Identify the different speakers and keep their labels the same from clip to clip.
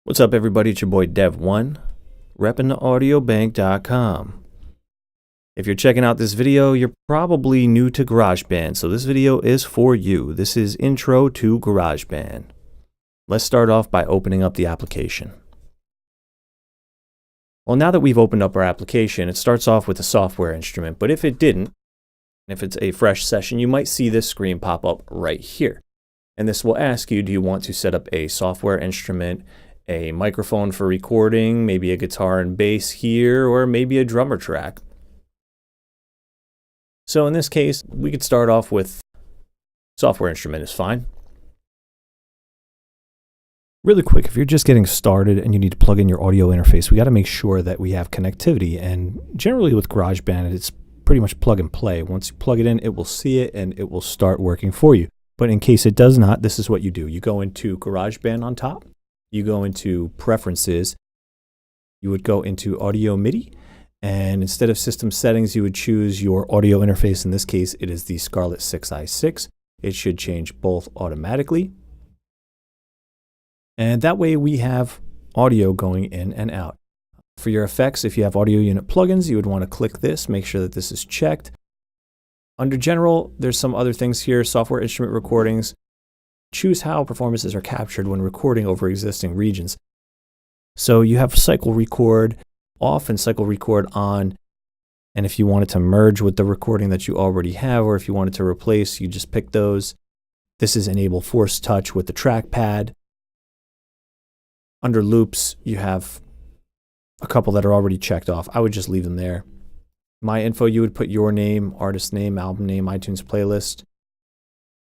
Speaker 1: What's up, everybody? It's your boy Dev1, repping audiobank.com. If you're checking out this video, you're probably new to GarageBand, so this video is for you. This is Intro to GarageBand. Let's start off by opening up the application. Well, now that we've opened up our application, it starts off with a software instrument, but if it didn't, if it's a fresh session, you might see this screen pop up right here. And this will ask you, do you want to set up a software instrument, a microphone for recording, maybe a guitar and bass here, or maybe a drummer track. So in this case, we could start off with software instrument is fine. Really quick, if you're just getting started and you need to plug in your audio interface, we got to make sure that we have connectivity. And generally with GarageBand, it's pretty much plug and play. Once you plug it in, it will see it and it will start working for you. But in case it does not, this is what you do. You go into GarageBand on top. You go into Preferences, you would go into Audio MIDI, and instead of System Settings, you would choose your audio interface. In this case, it is the Scarlett 6i6. It should change both automatically. And that way we have audio going in and out. For your effects, if you have audio unit plugins, you would want to click this, make sure that this is checked. Under General, there's some other things here, software instrument recordings. Choose how performances are captured when recording over existing regions. So you have cycle record off and cycle record on. And if you wanted to merge with the recording that you already have, or if you wanted to replace, you just pick those. This is enable force touch with the trackpad. Under loops, you have a couple that are already checked off. I would just leave them there. My info, you would put your name, artist name, album name, iTunes playlist.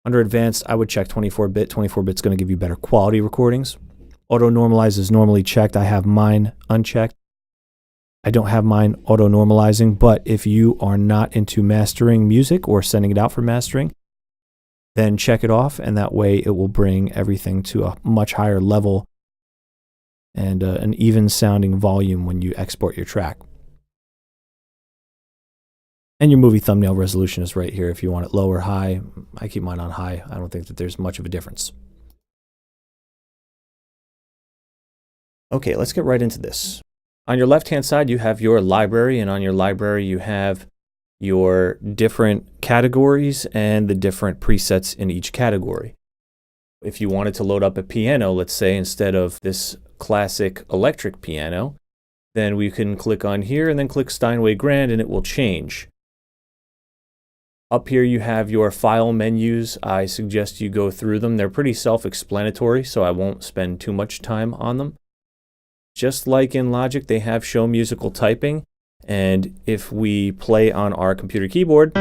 Speaker 1: Under advanced, I would check 24-bit. 24-bit is going to give you better quality recordings. Auto normalize is normally checked. I have mine unchecked. I don't have mine auto normalizing, but if you are not into mastering music or sending it out for mastering, then check it off, and that way it will bring everything to a much higher level and an even sounding volume when you export your track. And your movie thumbnail resolution is right here if you want it low or high. I keep mine on high. I don't think that there's much of a difference. Okay, let's get right into this. On your left-hand side, you have your library, and on your library, you have your different categories and the different presets in each category. If you wanted to load up a piano, let's say, instead of this classic electric piano, then we can click on here and then click Steinway Grand, and it will change. Up here you have your file menus. I suggest you go through them. They're pretty self-explanatory, so I won't spend too much time on them. Just like in Logic, they have show musical typing, and if we play on our computer keyboard,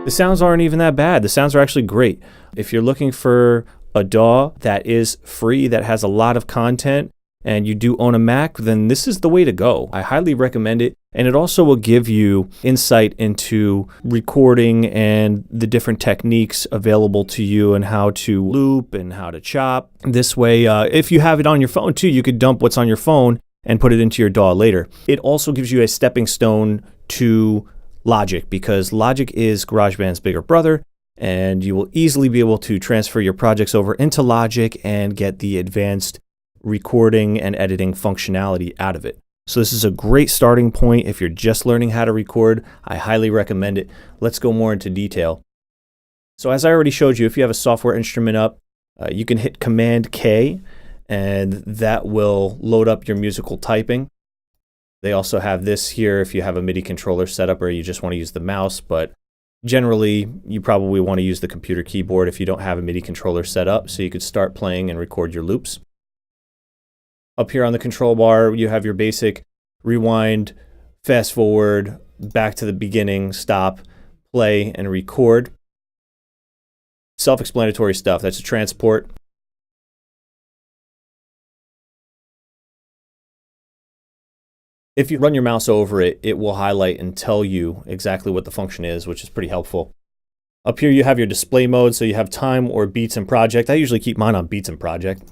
Speaker 1: the sounds aren't even that bad. The sounds are actually great. If you're looking for a DAW that is free, that has a lot of content, and you do own a Mac, then this is the way to go. I highly recommend it. And it also will give you insight into recording and the different techniques available to you and how to loop and how to chop. This way, if you have it on your phone too, you could dump what's on your phone and put it into your DAW later. It also gives you a stepping stone to Logic, because Logic is GarageBand's bigger brother, and you will easily be able to transfer your projects over into Logic and get the advanced recording and editing functionality out of it. So this is a great starting point if you're just learning how to record. I highly recommend it. Let's go more into detail. So as I already showed you, if you have a software instrument up, you can hit Command K, and that will load up your musical typing. They also have this here if you have a MIDI controller set up or you just want to use the mouse, but generally you probably want to use the computer keyboard if you don't have a MIDI controller set up, so you could start playing and record your loops. Up here on the control bar, you have your basic rewind, fast forward, back to the beginning, stop, play, and record. Self-explanatory stuff. That's a transport. If you run your mouse over it, it will highlight and tell you exactly what the function is, which is pretty helpful. Up here, you have your display mode, so you have time or beats and project. I usually keep mine on beats and project.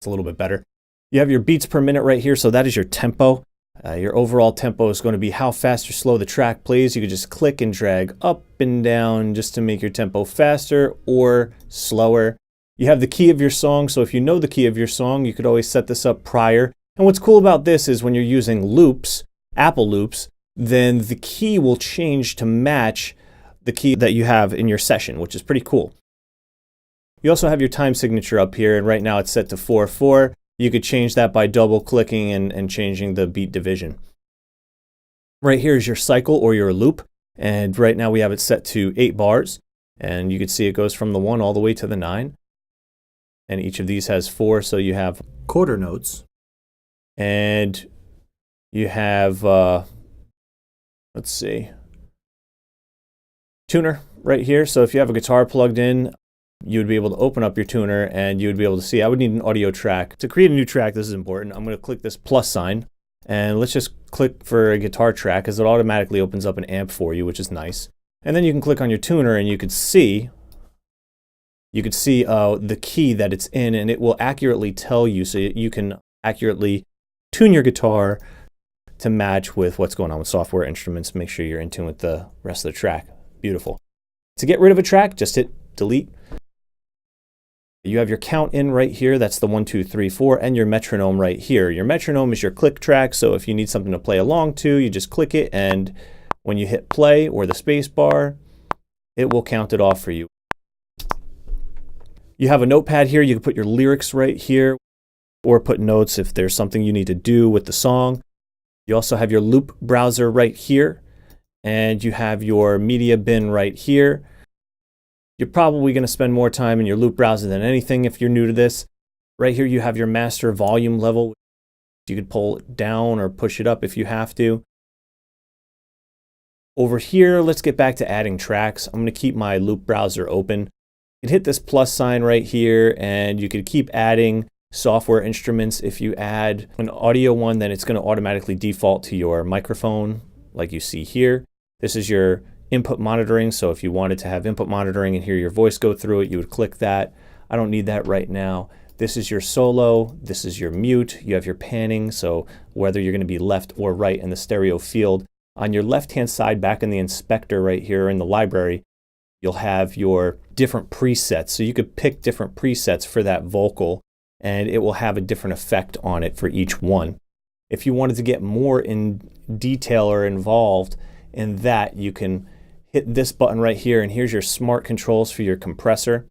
Speaker 1: It's a little bit better. You have your beats per minute right here, so that is your tempo. Your overall tempo is going to be how fast or slow the track plays. You could just click and drag up and down just to make your tempo faster or slower. You have the key of your song, so if you know the key of your song, you could always set this up prior. And what's cool about this is when you're using loops, Apple loops, then the key will change to match the key that you have in your session, which is pretty cool. You also have your time signature up here, and right now it's set to 4/4. You could change that by double clicking and changing the beat division. Right here is your cycle or your loop, and right now we have it set to 8 bars, and you can see it goes from the 1 all the way to the 9. And each of these has 4, so you have quarter notes. And you have, let's see, tuner right here. So if you have a guitar plugged in, you would be able to open up your tuner and you would be able to see. I would need an audio track. To create a new track, this is important. I'm going to click this plus sign, and let's just click for a guitar track because it automatically opens up an amp for you, which is nice. And then you can click on your tuner and you could see the key that it's in, and it will accurately tell you, so you can accurately tune your guitar to match with what's going on with software instruments. Make sure you're in tune with the rest of the track. Beautiful. To get rid of a track, just hit delete. You have your count in right here. That's the 1, 2, 3, 4, and your metronome right here. Your metronome is your click track, so if you need something to play along to, you just click it, and when you hit play or the space bar, it will count it off for you. You have a notepad here. You can put your lyrics right here or put notes if there's something you need to do with the song. You also have your loop browser right here, and you have your media bin right here. You're probably going to spend more time in your loop browser than anything if you're new to this. Right here you have your master volume level. You could pull it down or push it up if you have to. Over here, let's get back to adding tracks. I'm going to keep my loop browser open. You can hit this plus sign right here, and you could keep adding software instruments. If you add an audio one, then it's going to automatically default to your microphone like you see here. This is your input monitoring, so if you wanted to have input monitoring and hear your voice go through it, you would click that. I don't need that right now. This is your solo, this is your mute, you have your panning, so whether you're going to be left or right in the stereo field. On your left-hand side, back in the inspector right here in the library, you'll have your different presets. So you could pick different presets for that vocal, and it will have a different effect on it for each one. If you wanted to get more in detail or involved in that, you can hit this button right here, and here's your smart controls for your compressor.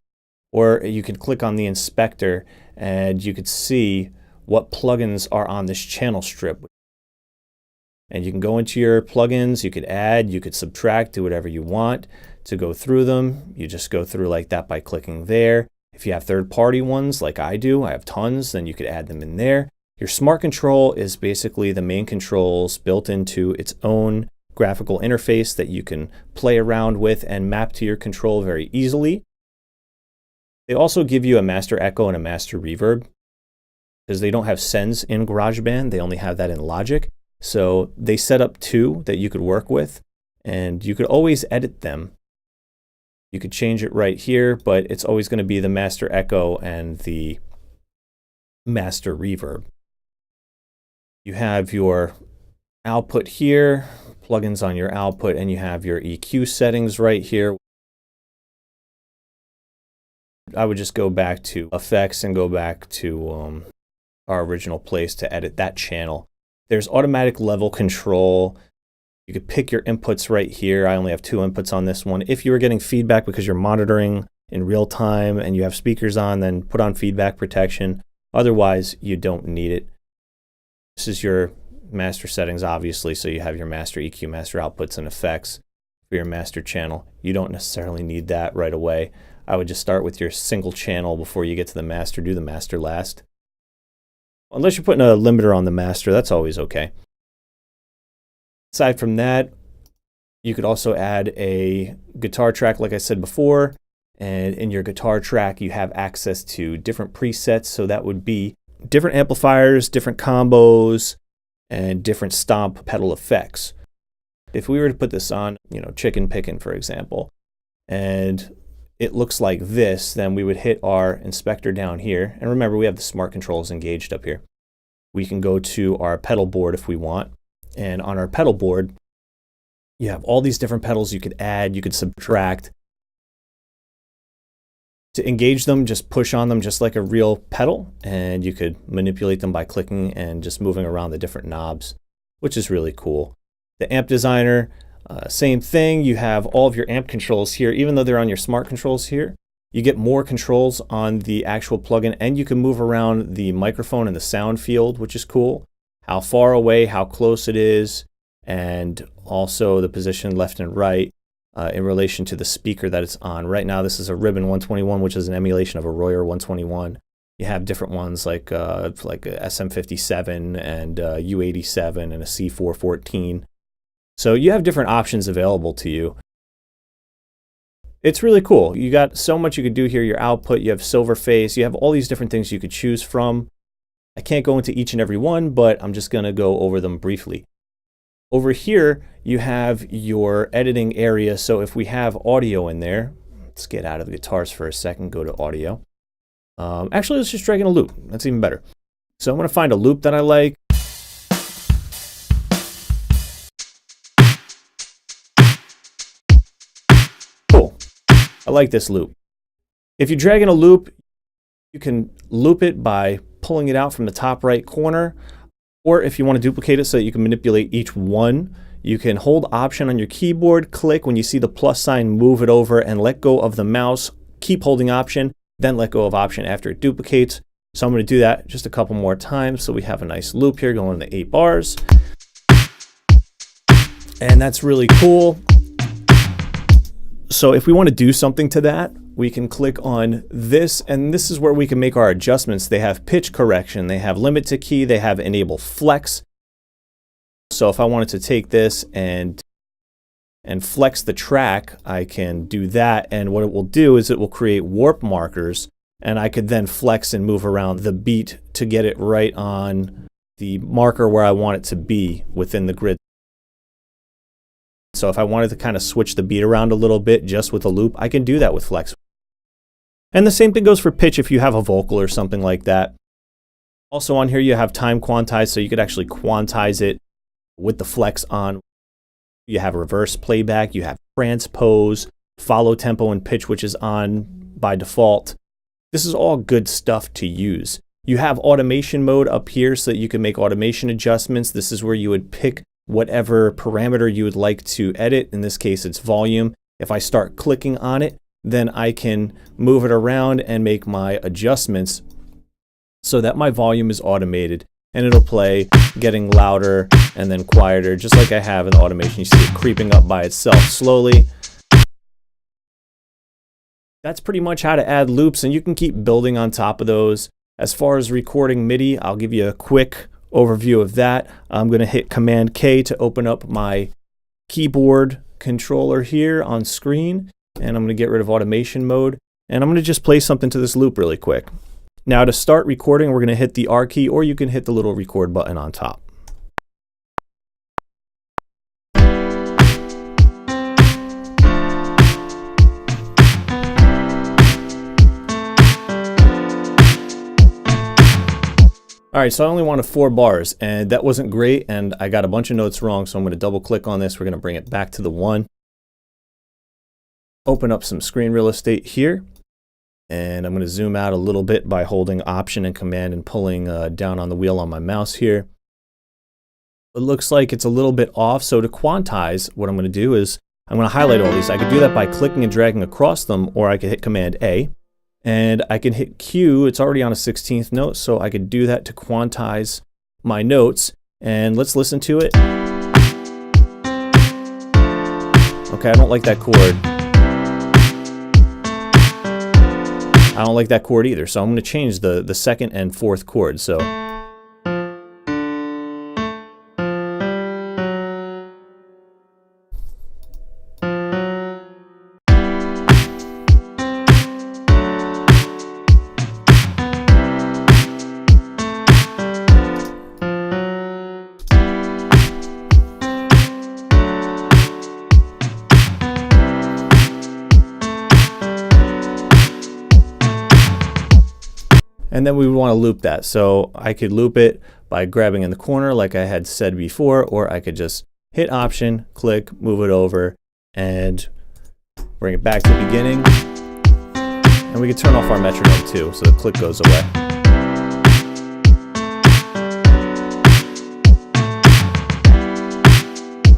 Speaker 1: Or you could click on the inspector and you could see what plugins are on this channel strip. And you can go into your plugins, you could add, you could subtract, do whatever you want to go through them. You just go through like that by clicking there. If you have third-party ones like I do, I have tons, then you could add them in there. Your smart control is basically the main controls built into its own graphical interface that you can play around with and map to your control very easily. They also give you a master echo and a master reverb because they don't have sends in GarageBand. They only have that in Logic. So they set up two that you could work with, and you could always edit them. You could change it right here, but it's always going to be the master echo and the master reverb. You have your output here, plugins on your output, and you have your EQ settings right here. I would just go back to effects and go back to our original place to edit that channel. There's automatic level control. You could pick your inputs right here. I only have 2 inputs on this one. If you were getting feedback because you're monitoring in real time and you have speakers on, then put on feedback protection. Otherwise, you don't need it. This is your master settings, obviously, so you have your master EQ, master outputs, and effects for your master channel. You don't necessarily need that right away. I would just start with your single channel before you get to the master. Do the master last. Unless you're putting a limiter on the master, that's always okay. Aside from that, you could also add a guitar track like I said before, and in your guitar track you have access to different presets, so that would be different amplifiers, different combos, and different stomp pedal effects. If we were to put this on, chicken pickin', for example, and it looks like this, then we would hit our inspector down here. And remember, we have the smart controls engaged up here. we can go to our pedal board if we want. And on our pedal board, you have all these different pedals you could add, you could subtract. To engage them, just push on them just like a real pedal, and you could manipulate them by clicking and just moving around the different knobs, which is really cool. The amp designer, same thing. You have all of your amp controls here. Even though they're on your smart controls here, you get more controls on the actual plugin, and you can move around the microphone and the sound field, which is cool. How far away, how close it is, and also the position left and right. In relation to the speaker that it's on. Right now, this is a Ribbon 121, which is an emulation of a Royer 121. You have different ones like a SM57 and a U87 and a C414. So you have different options available to you. It's really cool. You got so much you could do here. Your output, you have silver face, you have all these different things you could choose from. I can't go into each and every one, but I'm just going to go over them briefly. Over here, you have your editing area. So if we have audio in there, let's get out of the guitars for a second, go to audio. Actually, let's just drag in a loop. That's even better. So I'm going to find a loop that I like. Cool. I like this loop. If you drag in a loop, you can loop it by pulling it out from the top right corner. Or if you want to duplicate it so that you can manipulate each one, you can hold Option on your keyboard, click when you see the plus sign, move it over and let go of the mouse, keep holding Option, then let go of Option after it duplicates. So I'm going to do that just a couple more times so we have a nice loop here going to 8 bars. And that's really cool. So if we want to do something to that, we can click on this, and this is where we can make our adjustments. They have pitch correction, they have limit to key, they have enable flex. So if I wanted to take this and flex the track, I can do that, and what it will do is it will create warp markers, and I could then flex and move around the beat to get it right on the marker where I want it to be within the grid. So if I wanted to kind of switch the beat around a little bit just with a loop, I can do that with flex. And the same thing goes for pitch if you have a vocal or something like that. Also on here you have time quantize, so you could actually quantize it with the flex on. You have reverse playback, you have transpose, follow tempo and pitch, which is on by default. This is all good stuff to use. You have automation mode up here so that you can make automation adjustments. This is where you would pick whatever parameter you would like to edit. In this case, it's volume. If I start clicking on it, then I can move it around and make my adjustments so that my volume is automated and it'll play getting louder and then quieter, just like I have in the automation. You see it creeping up by itself slowly. That's pretty much how to add loops, and you can keep building on top of those. As far as recording MIDI, I'll give you a quick overview of that. I'm going to hit Command K to open up my keyboard controller here on screen, and I'm going to get rid of automation mode, and I'm going to just play something to this loop really quick. Now to start recording, we're going to hit the R key, or you can hit the little record button on top. All right, so I only wanted 4 bars, and that wasn't great, and I got a bunch of notes wrong, so I'm going to double click on this. We're going to bring it back to the 1. Open up some screen real estate here, and I'm going to zoom out a little bit by holding Option and Command and pulling down on the wheel on my mouse here. It looks like it's a little bit off, so to quantize, what I'm going to do is I'm going to highlight all these. I could do that by clicking and dragging across them, or I could hit Command A. And I can hit Q, it's already on a 16th note, so I could do that to quantize my notes. And let's listen to it. Okay, I don't like that chord. I don't like that chord either, so I'm going to change the 2nd and 4th chord. So and then we would want to loop that. So I could loop it by grabbing in the corner like I had said before, or I could just hit Option, click, move it over, and bring it back to the beginning. And we can turn off our metronome too, so the click goes away.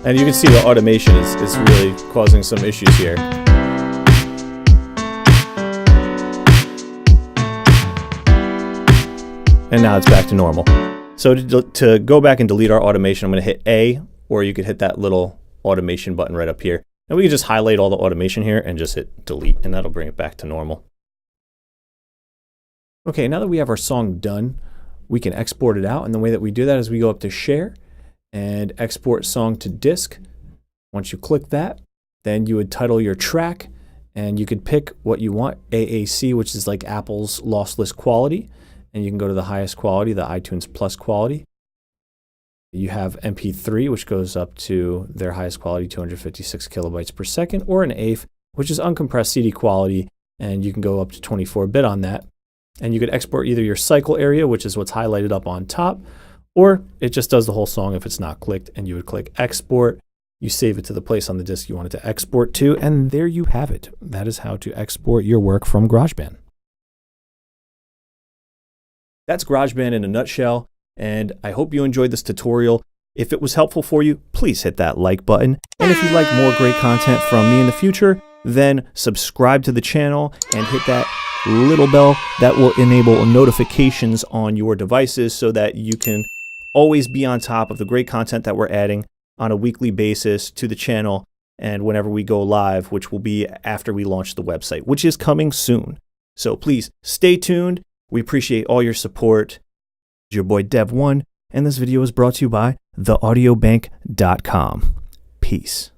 Speaker 1: And you can see the automation is really causing some issues here. And now it's back to normal. So to go back and delete our automation, I'm going to hit A, or you could hit that little automation button right up here. And we can just highlight all the automation here and just hit delete, and that'll bring it back to normal. Okay, now that we have our song done, we can export it out. And the way that we do that is we go up to Share and Export Song to Disk. Once you click that, then you would title your track, and you could pick what you want, AAC, which is like Apple's lossless quality. And you can go to the highest quality, the iTunes Plus quality. You have MP3, which goes up to their highest quality, 256 kilobytes per second, or an AIF, which is uncompressed CD quality, and you can go up to 24-bit on that. And you could export either your cycle area, which is what's highlighted up on top, or it just does the whole song if it's not clicked, and you would click Export. You save it to the place on the disk you want it to export to, and there you have it. That is how to export your work from GarageBand. That's GarageBand in a nutshell, and I hope you enjoyed this tutorial. If it was helpful for you, please hit that like button. And if you'd like more great content from me in the future, then subscribe to the channel and hit that little bell that will enable notifications on your devices so that you can always be on top of the great content that we're adding on a weekly basis to the channel and whenever we go live, which will be after we launch the website, which is coming soon. So please stay tuned. We appreciate all your support. Your boy Dev1, and this video is brought to you by theaudiobank.com. Peace.